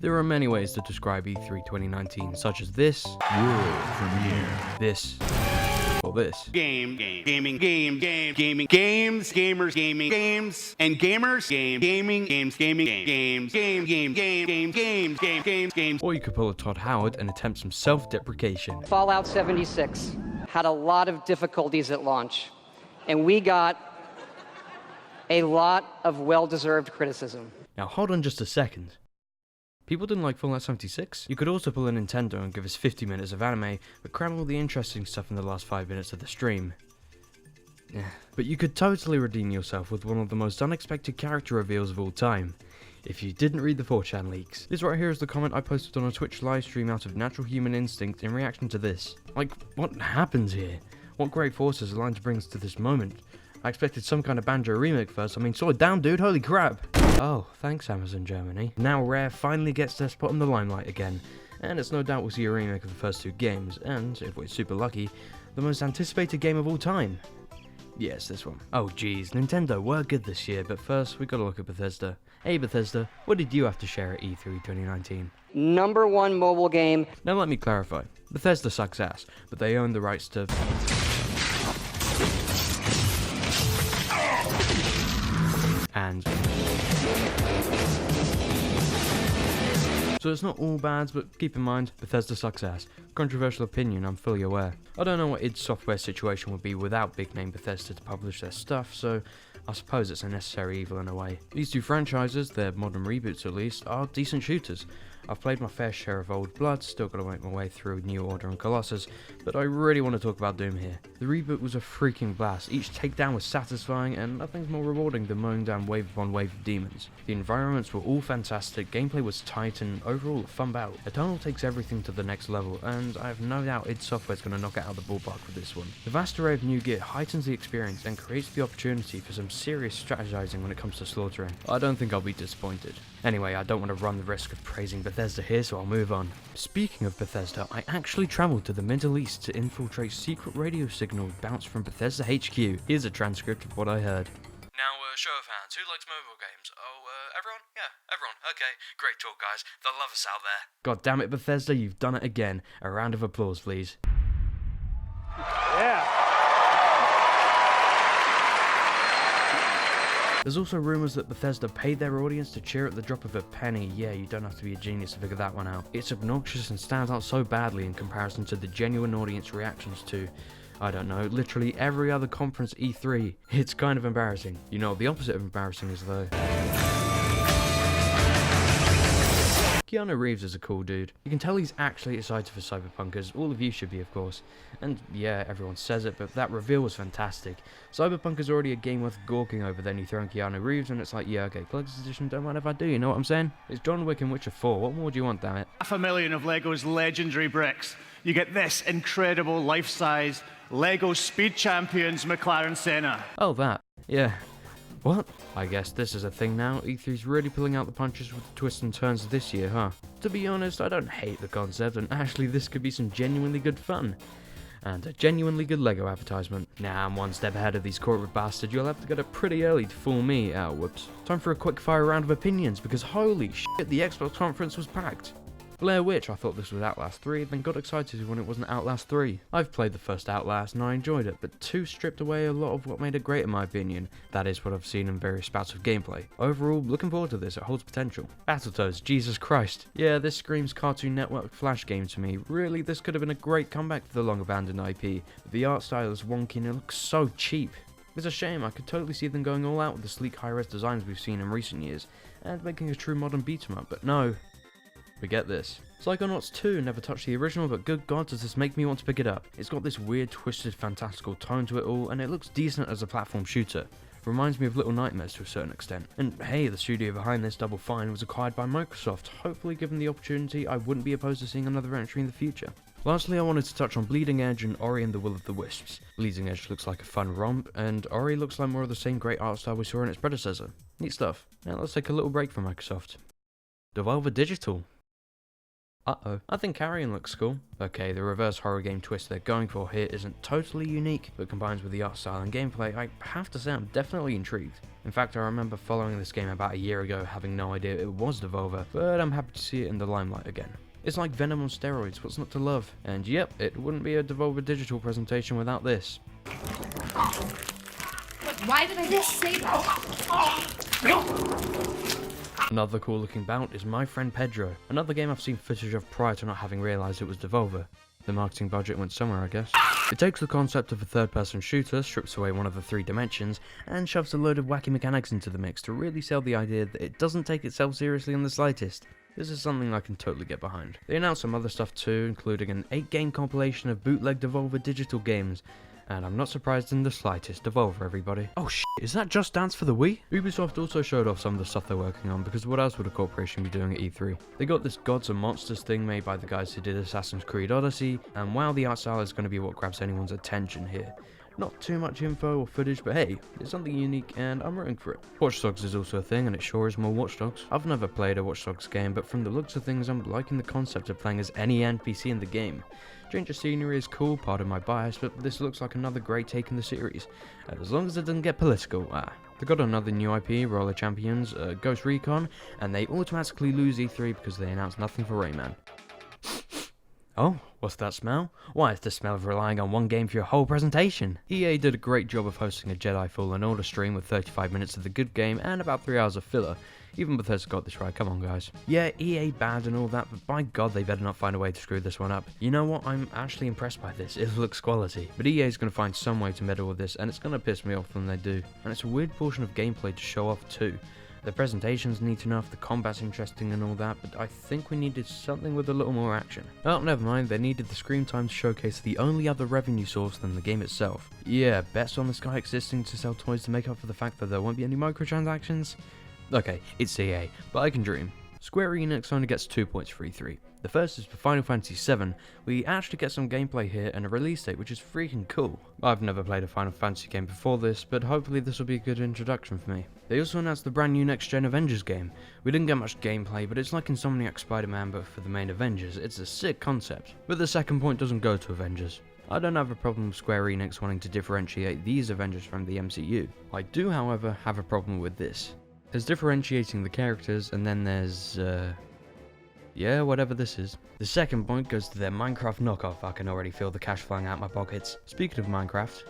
There are many ways to describe E3 2019, such as this, World premiere. this, or this. Gaming, gamers, and gamers, games. Or you could pull a Todd Howard and attempt some self-deprecation. Fallout 76 had a lot of difficulties at launch, and we got a lot of well-deserved criticism. Now hold on just a second. People didn't like Fallout 76? You could also pull a Nintendo and give us 50 minutes of anime, but cram all the interesting stuff in the last 5 minutes of the stream. But you could totally redeem yourself with one of the most unexpected character reveals of all time, if you didn't read the 4chan leaks. This right here is the comment I posted on a Twitch livestream out of natural human instinct in reaction to this. Like, what happens here? What great forces aligned to bring us to this moment? I expected some kind of Banjo remake first. I mean, slow it down, dude, holy crap! Oh, thanks Amazon Germany. Now Rare finally gets their spot in the limelight again, and it's no doubt we'll see a remake of the first two games, and, if we're super lucky, the most anticipated game of all time. Yes, this one. Oh geez, Nintendo were good this year, but first we gotta look at Bethesda. Hey Bethesda, what did you have to share at E3 2019? #1 mobile game. Now let me clarify, Bethesda sucks ass, but they own the rights to... and... So it's not all bad, but keep in mind, Bethesda sucks ass. Controversial opinion, I'm fully aware. I don't know what id Software's situation would be without big name Bethesda to publish their stuff, so I suppose it's a necessary evil in a way. These two franchises, their modern reboots at least, are decent shooters. I've played my fair share of Old Blood, still gotta make my way through New Order and Colossus, but I really want to talk about Doom here. The reboot was a freaking blast, each takedown was satisfying, and nothing's more rewarding than mowing down wave upon wave of demons. The environments were all fantastic, gameplay was tight, and overall a fun battle. Eternal takes everything to the next level, and I have no doubt id Software's gonna knock it out of the ballpark with this one. The vast array of new gear heightens the experience and creates the opportunity for some serious strategizing when it comes to slaughtering. I don't think I'll be disappointed. Anyway, I don't want to run the risk of praising Bethesda here, so I'll move on. Speaking of Bethesda, I actually travelled to the Middle East to infiltrate secret radio signals bounced from Bethesda HQ. Here's a transcript of what I heard. Now, show of hands, who likes mobile games? Oh, everyone? Yeah, everyone. Okay, great talk, guys. They'll love us out there. God damn it, Bethesda, you've done it again. A round of applause, please. Yeah. There's also rumours that Bethesda paid their audience to cheer at the drop of a penny. Yeah, you don't have to be a genius to figure that one out. It's obnoxious and stands out so badly in comparison to the genuine audience reactions to, I don't know, literally every other conference E3. It's kind of embarrassing. You know what the opposite of embarrassing is though? Keanu Reeves is a cool dude. You can tell he's actually excited for Cyberpunk, as all of you should be of course. And yeah, everyone says it, but that reveal was fantastic. Cyberpunk is already a game worth gawking over, then you throw in Keanu Reeves and it's like, yeah okay, collector's edition, don't mind if I do, you know what I'm saying? It's John Wick and Witcher 4, what more do you want, damn it? 500,000 of LEGO's legendary bricks. You get this incredible life-size LEGO Speed Champions McLaren Senna. Oh that, yeah. What? I guess this is a thing now. E3's really pulling out the punches with the twists and turns this year, huh? To be honest, I don't hate the concept, and actually this could be some genuinely good fun. And a genuinely good LEGO advertisement. Now I'm one step ahead of these corporate bastards, you'll have to get up pretty early to fool me. Oh, whoops. Time for a quick fire round of opinions, because holy shit, the Xbox conference was packed. Blair Witch, I thought this was Outlast 3, then got excited when it wasn't Outlast 3. I've played the first Outlast and I enjoyed it, but 2 stripped away a lot of what made it great in my opinion. That is what I've seen in various spouts of gameplay. Overall, looking forward to this, it holds potential. Battletoads, Jesus Christ. Yeah, this screams Cartoon Network Flash game to me. Really, this could have been a great comeback for the long abandoned IP. The art style is wonky and it looks so cheap. It's a shame, I could totally see them going all out with the sleek high-res designs we've seen in recent years, and making a true modern beat-em-up, but no. We get this. Psychonauts 2 never touched the original, but good god does this make me want to pick it up. It's got this weird, twisted, fantastical tone to it all, and it looks decent as a platform shooter. Reminds me of Little Nightmares to a certain extent. And hey, the studio behind this, Double Fine, was acquired by Microsoft. Hopefully, given the opportunity, I wouldn't be opposed to seeing another entry in the future. Lastly, I wanted to touch on Bleeding Edge and Ori and the Will of the Wisps. Bleeding Edge looks like a fun romp, and Ori looks like more of the same great art style we saw in its predecessor. Neat stuff. Now let's take a little break from Microsoft. Devolver Digital. Uh-oh. I think Carrion looks cool. Okay, the reverse horror game twist they're going for here isn't totally unique, but combines with the art style and gameplay, I have to say I'm definitely intrigued. In fact, I remember following this game about a year ago, having no idea it was Devolver, but I'm happy to see it in the limelight again. It's like Venom on steroids, what's not to love? And yep, it wouldn't be a Devolver Digital presentation without this. Why did I just say Another cool looking bout is My Friend Pedro, another game I've seen footage of prior to not having realised it was Devolver. The marketing budget went somewhere, I guess. It takes the concept of a third-person shooter, strips away one of the 3 dimensions, and shoves a load of wacky mechanics into the mix to really sell the idea that it doesn't take itself seriously in the slightest. This is something I can totally get behind. They announced some other stuff too, including an 8-game compilation of bootleg Devolver Digital games. And I'm not surprised in the slightest. Devolver, everybody. Oh shit, is that Just Dance for the Wii? Ubisoft also showed off some of the stuff they're working on, because what else would a corporation be doing at E3? They got this Gods and Monsters thing made by the guys who did Assassin's Creed Odyssey, and wow, the art style is going to be what grabs anyone's attention here. Not too much info or footage, but hey, it's something unique and I'm rooting for it. Watch Dogs is also a thing, and it sure is more Watch Dogs. I've never played a Watch Dogs game, but from the looks of things, I'm liking the concept of playing as any NPC in the game. Change of scenery is cool, pardon my bias, but this looks like another great take in the series. And as long as it doesn't get political, They got another new IP, Roller Champions, Ghost Recon, and they automatically lose E3 because they announced nothing for Rayman. Oh, what's that smell? Why, it's the smell of relying on one game for your whole presentation. EA did a great job of hosting a Jedi Fallen Order stream with 35 minutes of the good game and about 3 hours of filler. Even Bethesda got this right, come on guys. Yeah, EA bad and all that, but by god they better not find a way to screw this one up. You know what, I'm actually impressed by this, it looks quality. But EA's gonna find some way to meddle with this, and it's gonna piss me off when they do. And it's a weird portion of gameplay to show off too. The presentation's neat enough, the combat's interesting and all that, but I think we needed something with a little more action. Oh, never mind, they needed the screen time to showcase the only other revenue source than the game itself. Yeah, bets on this guy existing to sell toys to make up for the fact that there won't be any microtransactions? Okay, it's EA, but I can dream. Square Enix only gets 2 points for E3. The first is for Final Fantasy VII. We actually get some gameplay here and a release date, which is freaking cool. I've never played a Final Fantasy game before this, but hopefully this will be a good introduction for me. They also announced the brand new next-gen Avengers game. We didn't get much gameplay, but it's like Insomniac Spider-Man but for the main Avengers. It's a sick concept. But the second point doesn't go to Avengers. I don't have a problem with Square Enix wanting to differentiate these Avengers from the MCU. I do, however, have a problem with this. There's differentiating the characters, and then there's, yeah, whatever this is. The second point goes to their Minecraft knockoff. I can already feel the cash flying out my pockets. Speaking of Minecraft...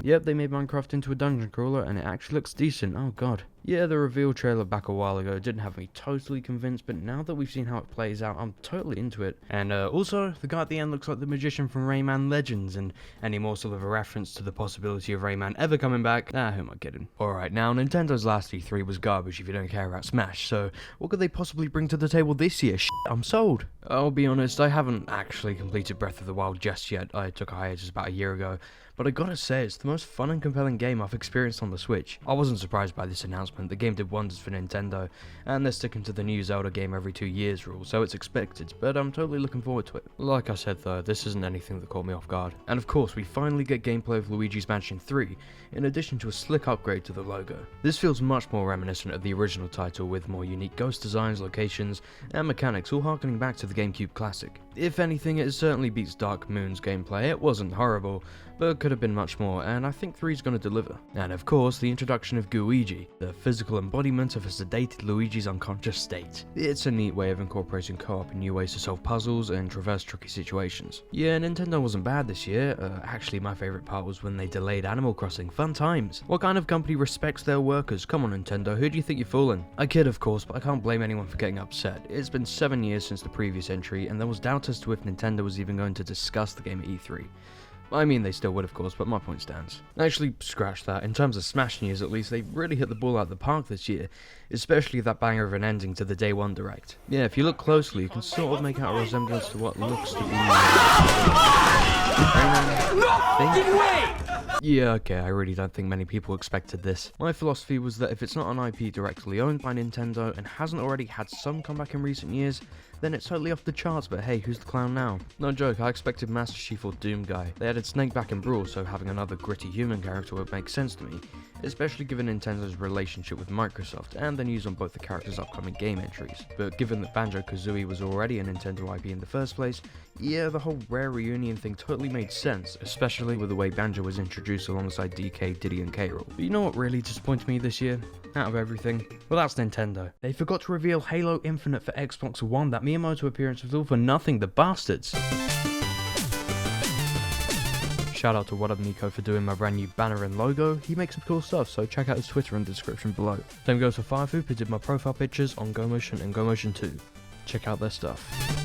Yep, they made Minecraft into a dungeon crawler, and it actually looks decent, oh god. Yeah, the reveal trailer back a while ago didn't have me totally convinced, but now that we've seen how it plays out, I'm totally into it. And also, the guy at the end looks like the magician from Rayman Legends, and any morsel of a reference to the possibility of Rayman ever coming back, who am I kidding? Alright, now Nintendo's last E3 was garbage if you don't care about Smash, so what could they possibly bring to the table this year? I'm sold. I'll be honest, I haven't actually completed Breath of the Wild just yet. I took a hiatus about a year ago, but I gotta say, it's the most fun and compelling game I've experienced on the Switch. I wasn't surprised by this announcement, the game did wonders for Nintendo, and they're sticking to the new Zelda game every 2 years rule, so it's expected, but I'm totally looking forward to it. Like I said though, this isn't anything that caught me off guard. And of course, we finally get gameplay of Luigi's Mansion 3, in addition to a slick upgrade to the logo. This feels much more reminiscent of the original title, with more unique ghost designs, locations, and mechanics, all harkening back to the GameCube classic. If anything, it certainly beats Dark Moon's gameplay. It wasn't horrible, but could have been much more, and I think 3's gonna deliver. And of course, the introduction of Gooigi, the physical embodiment of a sedated Luigi's unconscious state. It's a neat way of incorporating co-op and new ways to solve puzzles and traverse tricky situations. Yeah, Nintendo wasn't bad this year. Actually, my favourite part was when they delayed Animal Crossing. Fun times. What kind of company respects their workers? Come on, Nintendo, who do you think you're fooling? I kid, of course, but I can't blame anyone for getting upset. It's been 7 years since the previous entry, and there was doubt as to if Nintendo was even going to discuss the game at E3. I mean, they still would, of course, but my point stands. Actually, scratch that. In terms of Smash news, at least, they really hit the ball out of the park this year, especially that banger of an ending to the Day 1 Direct. Yeah, if you look closely, you can sort of make out a resemblance to what looks to be... Yeah, okay, I really don't think many people expected this. My philosophy was that if it's not an IP directly owned by Nintendo and hasn't already had some comeback in recent years, then it's totally off the charts, but hey, who's the clown now? No joke, I expected Master Chief or Doom guy. They added Snake back in Brawl, so having another gritty human character would make sense to me, especially given Nintendo's relationship with Microsoft and the news on both the character's upcoming game entries. But given that Banjo-Kazooie was already a Nintendo IP in the first place, yeah, the whole Rare reunion thing totally made sense, especially with the way Banjo was introduced alongside DK, Diddy and K. Rool. But you know what really disappointed me this year? Out of everything? Well, that's Nintendo. They forgot to reveal Halo Infinite for Xbox One. That Miyamoto appearance was all for nothing, the bastards. Shout out to What Up Nico for doing my brand new banner and logo. He makes some cool stuff, so check out his Twitter in the description below. Same goes for Firefoop, who did my profile pictures on GoMotion and GoMotion 2. Check out their stuff.